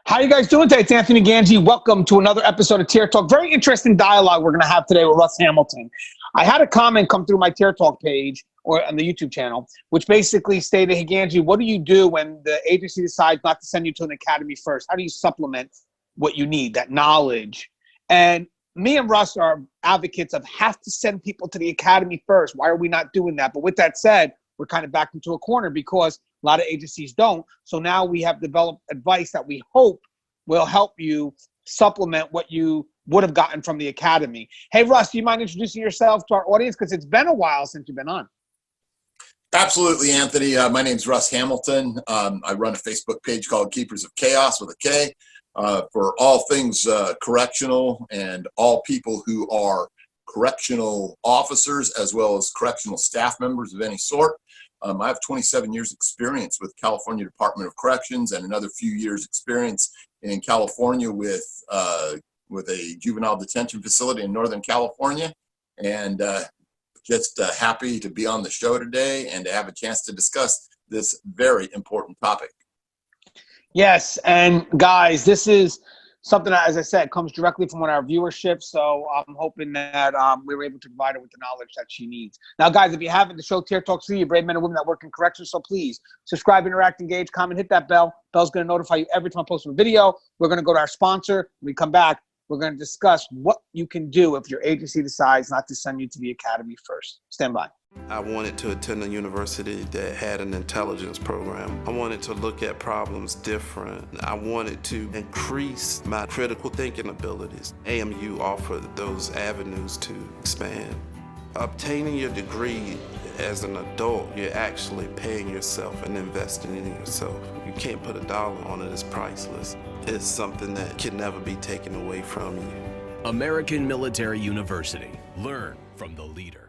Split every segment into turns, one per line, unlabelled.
How you guys doing today? It's Anthony Gangi. Welcome to another episode of Tier Talk. Very interesting dialogue we're going to have today with Russ Hamilton. I had a comment come through my Tier Talk page or on the YouTube channel, which basically stated, hey, Gangi, what do you do when the agency decides not to send you to an academy first? How do you supplement what you need, that knowledge? And me and Russ are advocates of have to send people to the academy first. Why are we not doing that? But with that said, we're kind of backed into a corner because a lot of agencies don't. So now we have developed advice that we hope will help you supplement what you would have gotten from the academy. Hey, Russ, do you mind introducing yourself to our audience? Because it's been a while since you've been on.
Absolutely, Anthony. My name's Russ Hamilton. I run a Facebook page called Keepers of Chaos with a K for all things correctional and all people who are correctional officers as well as correctional staff members of any sort. I have 27 years experience with California Department of Corrections and another few years experience in California with a juvenile detention facility in Northern California. And just happy to be on the show today and to have a chance to discuss this very important topic.
Yes, and guys, this is something that, as I said, comes directly from our viewership. So I'm hoping that we were able to provide her with the knowledge that she needs. Now, guys, if you haven't, the show Tier Talks for you, brave men and women that work in corrections. So please subscribe, interact, engage, comment, hit that bell. Bell's going to notify you every time I post a video. We're going to go to our sponsor. When we come back, we're going to discuss what you can do if your agency decides not to send you to the academy first. Stand by.
I wanted to attend a university that had an intelligence program. I wanted to look at problems different. I wanted to increase my critical thinking abilities. AMU offered those avenues to expand. Obtaining your degree as an adult, you're actually paying yourself and investing in yourself. You can't put a dollar on it, it's priceless. It's something that can never be taken away from you.
American Military University. Learn from the leader.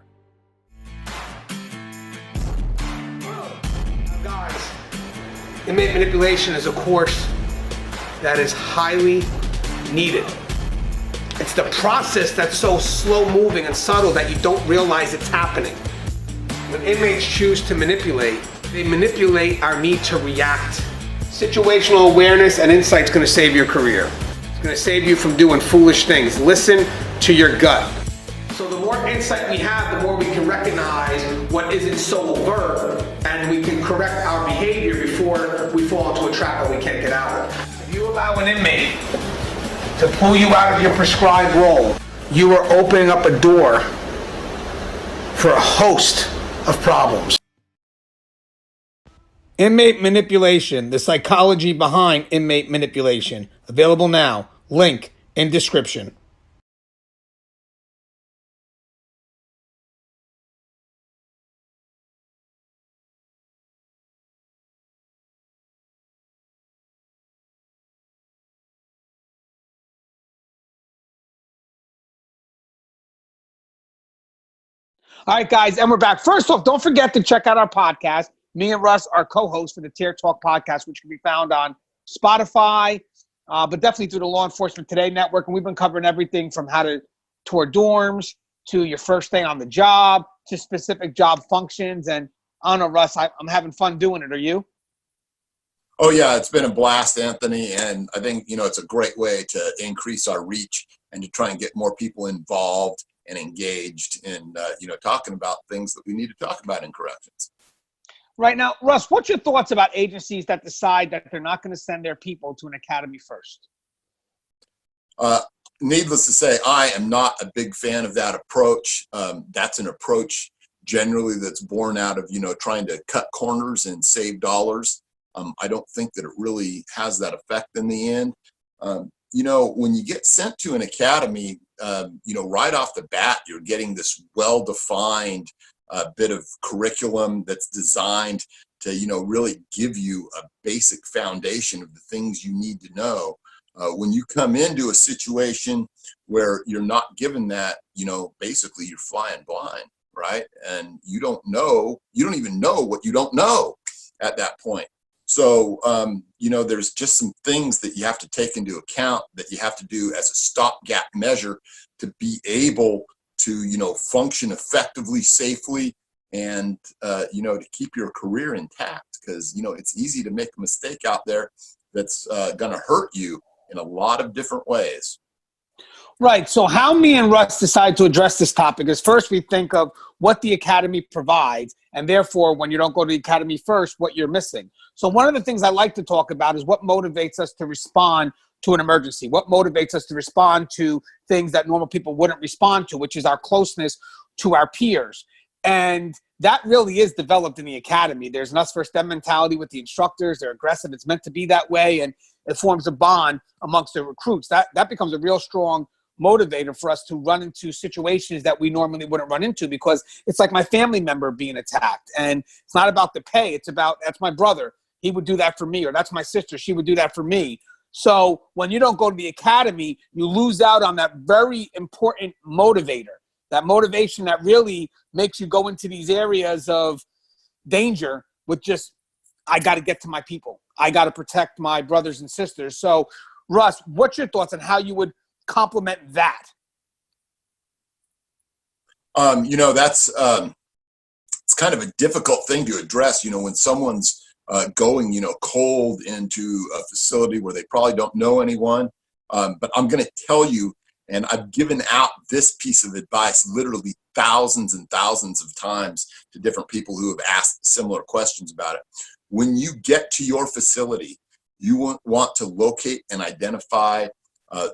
Guys, inmate manipulation is a course that is highly needed. It's the process that's so slow moving and subtle that you don't realize it's happening. When inmates choose to manipulate, they manipulate our need to react. Situational awareness and insight is going to save your career. It's going to save you from doing foolish things. Listen to your gut. So the more insight we have, the more we can recognize what isn't so overt, and we can correct our behavior before we fall into a trap that we can't get out of. If you allow an inmate to pull you out of your prescribed role, you are opening up a door for a host of problems.
Inmate manipulation, the psychology behind inmate manipulation. Available now. Link in description. All right, guys, and we're back. First off, don't forget to check out our podcast. Me and Russ are co-hosts for the Tier Talk podcast, which can be found on Spotify, but definitely through the Law Enforcement Today network. And we've been covering everything from how to tour dorms to your first day on the job to specific job functions. And I don't know, Russ, I'm having fun doing it. Are you?
Oh, yeah, it's been a blast, Anthony. And I think, it's a great way to increase our reach and to try and get more people involved and engaged in, talking about things that we need to talk about in corrections.
Right now, Russ, what's your thoughts about agencies that decide that they're not going to send their people to an academy first?
Needless to say, I am not a big fan of that approach. That's an approach generally that's born out of, trying to cut corners and save dollars. I don't think that it really has that effect in the end. When you get sent to an academy, right off the bat, you're getting this well-defined bit of curriculum that's designed to, really give you a basic foundation of the things you need to know. When you come into a situation where you're not given that, basically you're flying blind, right? And you don't even know what you don't know at that point. So, there's just some things that you have to take into account that you have to do as a stopgap measure to be able to, function effectively, safely, and, to keep your career intact. Because, it's easy to make a mistake out there that's going to hurt you in a lot of different ways.
Right. So how me and Russ decide to address this topic is first we think of what the academy provides, and therefore when you don't go to the academy first, what you're missing. So one of the things I like to talk about is what motivates us to respond to an emergency, what motivates us to respond to things that normal people wouldn't respond to, which is our closeness to our peers. And that really is developed in the academy. There's an us versus them mentality with the instructors. They're aggressive. It's meant to be that way, and it forms a bond amongst the recruits. That becomes a real strong motivator for us to run into situations that we normally wouldn't run into, because it's like my family member being attacked, and it's not about the pay. It's about, that's my brother, he would do that for me, or that's my sister, she would do that for me. So when you don't go to the academy, you lose out on that very important motivator, that motivation that really makes you go into these areas of danger with just, I got to get to my people, I got to protect my brothers and sisters. So Russ, what's your thoughts on how you would complement that?
That's it's kind of a difficult thing to address, when someone's going, cold into a facility where they probably don't know anyone. But I'm going to tell you, and I've given out this piece of advice literally thousands and thousands of times to different people who have asked similar questions about it. When you get to your facility, you want to locate and identify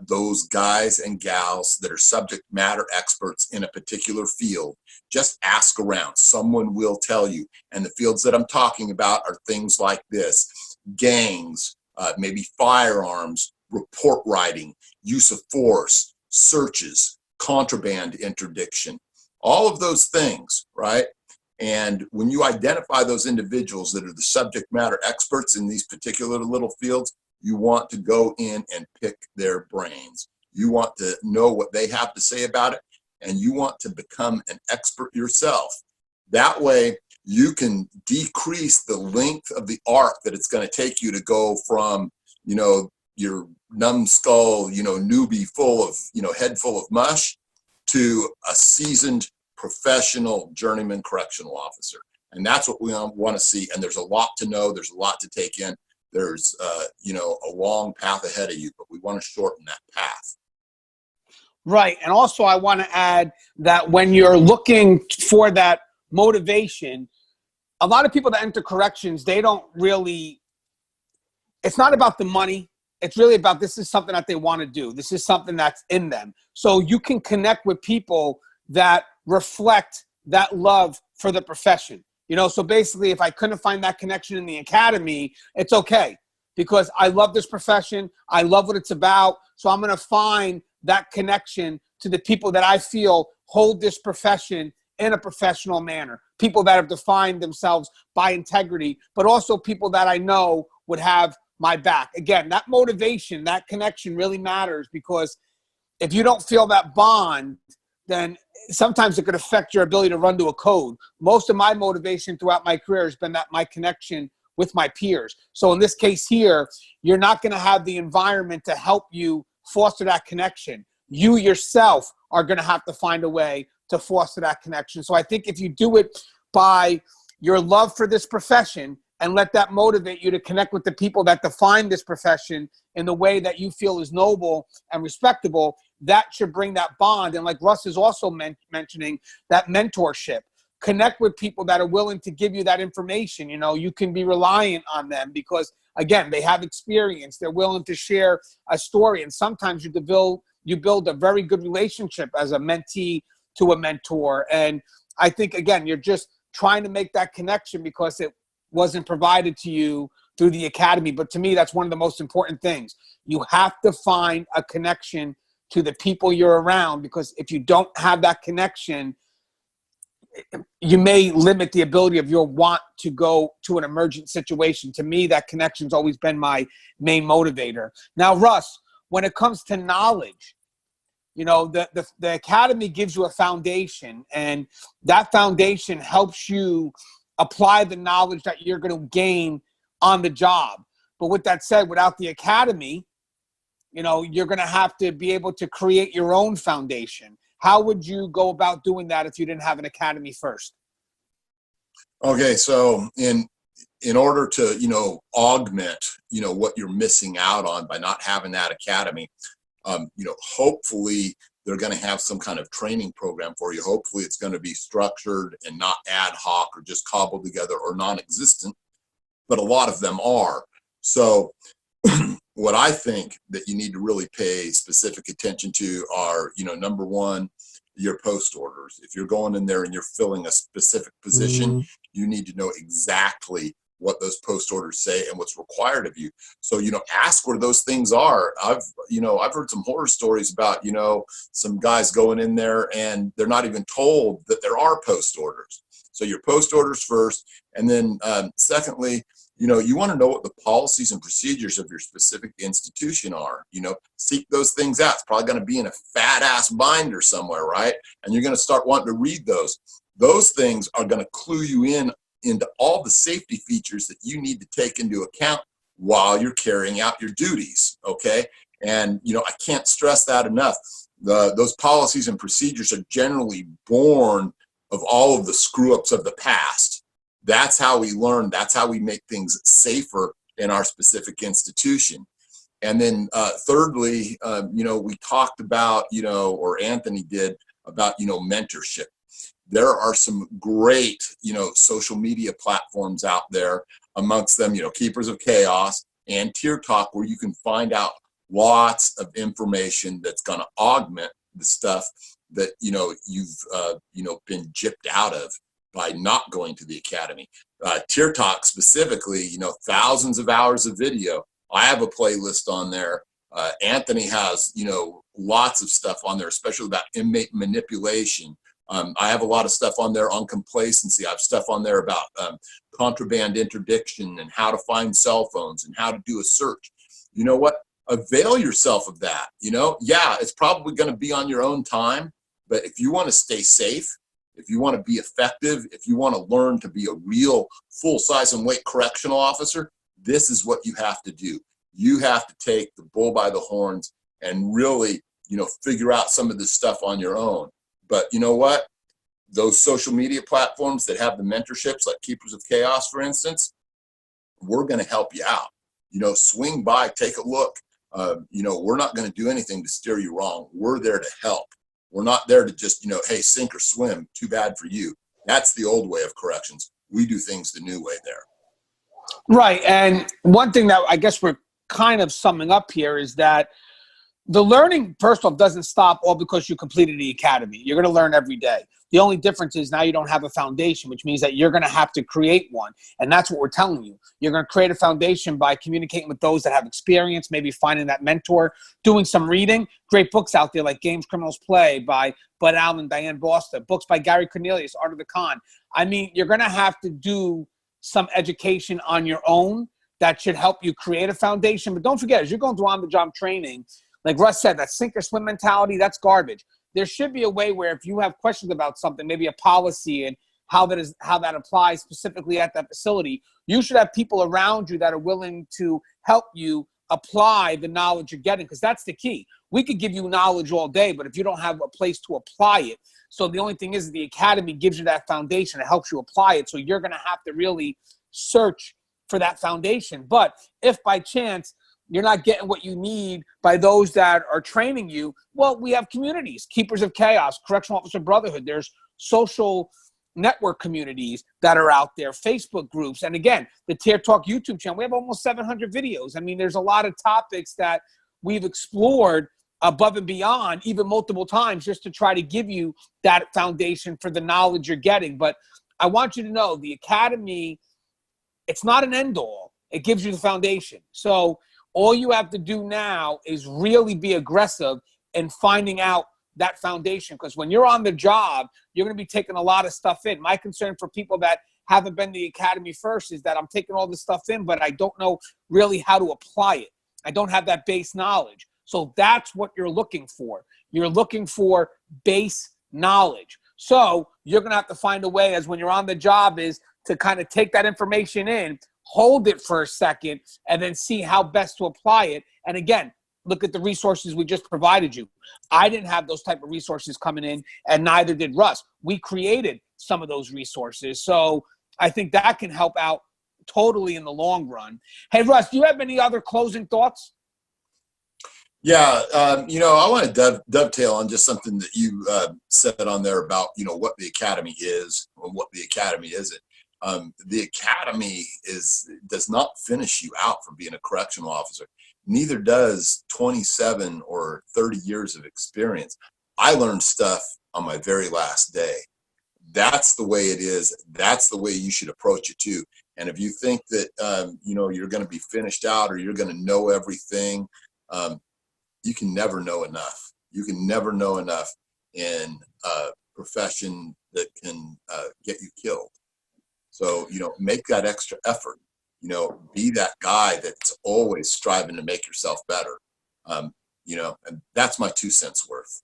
those guys and gals that are subject matter experts in a particular field. Just ask around. Someone will tell you. And the fields that I'm talking about are things like this: gangs, maybe firearms, report writing, use of force, searches, contraband interdiction, all of those things, right? And when you identify those individuals that are the subject matter experts in these particular little fields, you want to go in and pick their brains. You want to know what they have to say about it, and you want to become an expert yourself. That way, you can decrease the length of the arc that it's going to take you to go from, your numbskull, newbie full of, head full of mush, to a seasoned professional journeyman correctional officer. And that's what we want to see. And there's a lot to know. There's a lot to take in. There's, a long path ahead of you, but we want to shorten that path.
Right. And also I want to add that when you're looking for that motivation, a lot of people that enter corrections, they don't really, it's not about the money. It's really about, this is something that they want to do. This is something that's in them. So you can connect with people that reflect that love for the profession. So basically, if I couldn't find that connection in the academy, it's okay, because I love this profession. I love what it's about. So I'm going to find that connection to the people that I feel hold this profession in a professional manner, people that have defined themselves by integrity, but also people that I know would have my back. Again, that motivation, that connection really matters, because if you don't feel that bond, then sometimes it could affect your ability to run to a code. Most of my motivation throughout my career has been that my connection with my peers. So in this case here, you're not going to have the environment to help you foster that connection. You yourself are going to have to find a way to foster that connection. So I think if you do it by your love for this profession and let that motivate you to connect with the people that define this profession in the way that you feel is noble and respectable, that should bring that bond. And like Russ is also mentioning, that mentorship. Connect with people that are willing to give you that information. You can be reliant on them because, again, they have experience. They're willing to share a story. And sometimes you build a very good relationship as a mentee to a mentor. And I think, again, you're just trying to make that connection because it wasn't provided to you through the academy. But to me, that's one of the most important things. You have to find a connection to the people you're around, because if you don't have that connection, you may limit the ability of your want to go to an emergent situation. To me, that connection's always been my main motivator. Now, Russ, when it comes to knowledge, the academy gives you a foundation, and that foundation helps you apply the knowledge that you're going to gain on the job. But with that said, without the academy, you're going to have to be able to create your own foundation. How would you go about doing that if you didn't have an academy first?
Okay, so in in order to, augment, what you're missing out on by not having that academy, hopefully they're going to have some kind of training program for you. Hopefully it's going to be structured and not ad hoc or just cobbled together or non-existent, but a lot of them are. So what I think that you need to really pay specific attention to are, number one, your post orders. If you're going in there and you're filling a specific position, you need to know exactly what those post orders say and what's required of you. So, ask where those things are. I've heard some horror stories about, some guys going in there and they're not even told that there are post orders. So your post orders first. And then secondly, you want to know what the policies and procedures of your specific institution are. Seek those things out. It's probably going to be in a fat ass binder somewhere, right? And you're going to start wanting to read those. Those things are going to clue you into all the safety features that you need to take into account while you're carrying out your duties, okay? And, I can't stress that enough. Those policies and procedures are generally born of all of the screw-ups of the past. That's how we learn. That's how we make things safer in our specific institution. And then thirdly, we talked about, or Anthony did, about, mentorship. There are some great, social media platforms out there, amongst them, Keepers of Chaos and Tier Talk, where you can find out lots of information that's going to augment the stuff that, you've, been gypped out of by not going to the academy. Tier Talk specifically, thousands of hours of video. I have a playlist on there. Anthony has, lots of stuff on there, especially about inmate manipulation. I have a lot of stuff on there on complacency. I have stuff on there about contraband interdiction and how to find cell phones and how to do a search. You know what? Avail yourself of that. Yeah, it's probably going to be on your own time, but if you want to stay safe, if you want to be effective, if you want to learn to be a real full size and weight correctional officer, this is what you have to do. You have to take the bull by the horns and really, figure out some of this stuff on your own. But you know what? Those social media platforms that have the mentorships, like Keepers of Chaos, for instance, we're going to help you out. Swing by, take a look. We're not going to do anything to steer you wrong. We're there to help. We're not there to just, hey, sink or swim. Too bad for you. That's the old way of corrections. We do things the new way there.
Right. And one thing that I guess we're kind of summing up here is that the learning, first off, doesn't stop all because you completed the academy. You're going to learn every day. The only difference is now you don't have a foundation, which means that you're going to have to create one. And that's what we're telling you. You're going to create a foundation by communicating with those that have experience, maybe finding that mentor, doing some reading. Great books out there like Games Criminals Play by Bud Allen, Diane Boster, books by Gary Cornelius, Art of the Con. I mean, you're going to have to do some education on your own that should help you create a foundation. But don't forget, as you're going through on-the-job training, like Russ said, that sink or swim mentality, that's garbage. There should be a way where if you have questions about something, maybe a policy and how that applies specifically at that facility, you should have people around you that are willing to help you apply the knowledge you're getting, because that's the key. We could give you knowledge all day, but if you don't have a place to apply it, so the only thing is the academy gives you that foundation. It helps you apply it. So you're going to have to really search for that foundation. But if by chance you're not getting what you need by those that are training you, well, we have communities, Keepers of Chaos, Correctional Officer Brotherhood. There's social network communities that are out there, Facebook groups. And again, the Tier Talk YouTube channel, we have almost 700 videos. I mean, there's a lot of topics that we've explored above and beyond, even multiple times, just to try to give you that foundation for the knowledge you're getting. But I want you to know the academy, it's not an end all. It gives you the foundation. So all you have to do now is really be aggressive in finding out that foundation, because when you're on the job, you're going to be taking a lot of stuff in. My concern for people that haven't been to the academy first is that I'm taking all this stuff in, but I don't know really how to apply it. I don't have that base knowledge. So that's what you're looking for. You're looking for base knowledge. So you're going to have to find a way, as when you're on the job, is to kind of take that information in, hold it for a second, and then see how best to apply it. And again, look at the resources we just provided you. I didn't have those type of resources coming in, and neither did Russ. We created some of those resources. So I think that can help out totally in the long run. Hey, Russ, do you have any other closing thoughts?
Yeah, I want to dovetail on just something that you said on there about, what the academy is and what the academy isn't. The academy does not finish you out for being a correctional officer. Neither does 27 or 30 years of experience. I learned stuff on my very last day. That's the way it is. That's the way you should approach it too. And if you think that, you're going to be finished out or you're going to know everything, you can never know enough. You can never know enough in a profession that can get you killed. So, make that extra effort. Be that guy that's always striving to make yourself better. And that's my 2 cents worth.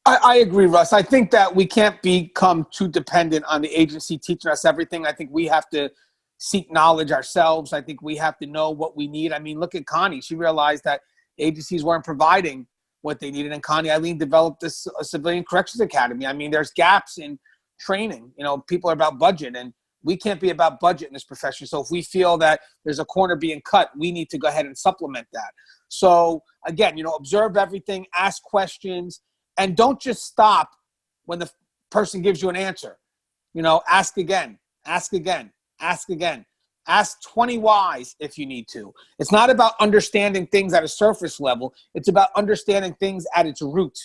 I agree, Russ. I think that we can't become too dependent on the agency teaching us everything. I think we have to seek knowledge ourselves. I think we have to know what we need. I mean, look at Connie. She realized that agencies weren't providing what they needed. And Connie Eileen developed this civilian corrections academy. I mean, there's gaps in training. People are about budget, and we can't be about budget in this profession. So if we feel that there's a corner being cut, we need to go ahead and supplement that. So again, observe everything, ask questions, and don't just stop when the person gives you an answer. Ask again, ask again, ask again. Ask 20 whys if you need to. It's not about understanding things at a surface level. It's about understanding things at its root.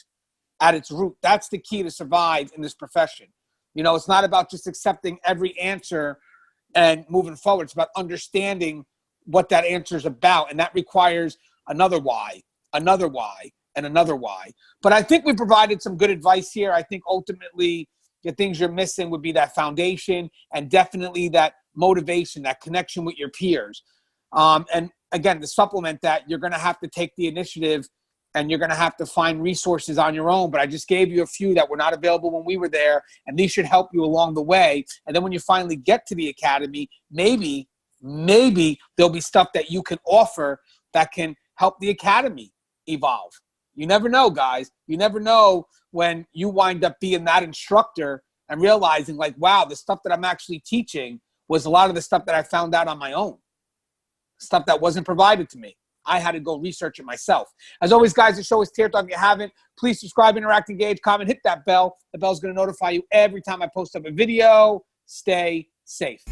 At its root. That's the key to survive in this profession. It's not about just accepting every answer and moving forward. It's about understanding what that answer is about. And that requires another why, another why, and another why. But I think we provided some good advice here. I think ultimately the things you're missing would be that foundation and definitely that motivation, that connection with your peers. And again, to supplement that, you're going to have to take the initiative and you're going to have to find resources on your own. But I just gave you a few that were not available when we were there, and these should help you along the way. And then when you finally get to the academy, maybe there'll be stuff that you can offer that can help the academy evolve. You never know, guys. You never know when you wind up being that instructor and realizing, like, wow, the stuff that I'm actually teaching was a lot of the stuff that I found out on my own, stuff that wasn't provided to me. I had to go research it myself. As always, guys, the show is Tear Talk. If you haven't, please subscribe, interact, engage, comment, hit that bell. The bell's going to notify you every time I post up a video. Stay safe.